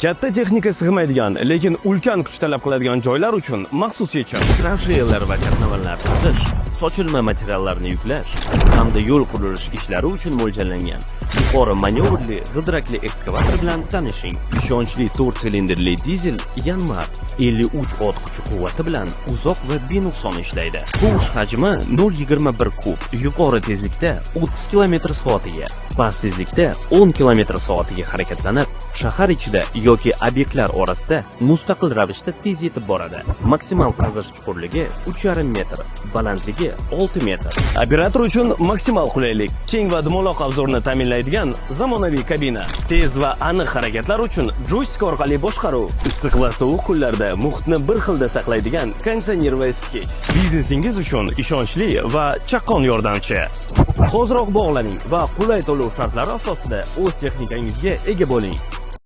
Katta texnika sig'maydigan, lekin ulkan kuch talab qiladigan joylar uchun maxsus yechim. Transheyalar va katnavallar chizish, sochilma materiallarni yuklash hamda yo'l qurilish ishlari uchun mo'ljallangan yuqori manyovrli g'ildirakli ekskavator bilan tanishing. Ishonchli 4 silindrli dizel Yanmar 53 ot kuchi quvvati bilan uzoq va benuqson ishlaydi. Quvish hajmi 0,21 kub, yuqori tezlikda 30 km/soatiga, past tezlikda 10 km/soatiga harakatlanib, shahar ichida yoki obyektlar orasida mustaqil ravishda tez yetib boradi. Maksimal qazish chuqurligi 3,5 metr, balandligi 6 metr. Operator uchun maksimal qulaylik, keng va dumaloq obzorni ta'minlaydigan zamonaviy kabina, tez va aniq harakatlar uchun joystik orqali boshqaruv, issiq va sovuq kunlarda muhitni bir xilda saqlaydigan konditsioner va isitgich. Biznesingiz uchun ishonchli va chaqqon yordamchi. Hoziroq bog'laning va qulay to'lov shartlari asosida o'z texnikangizga ega bo'ling.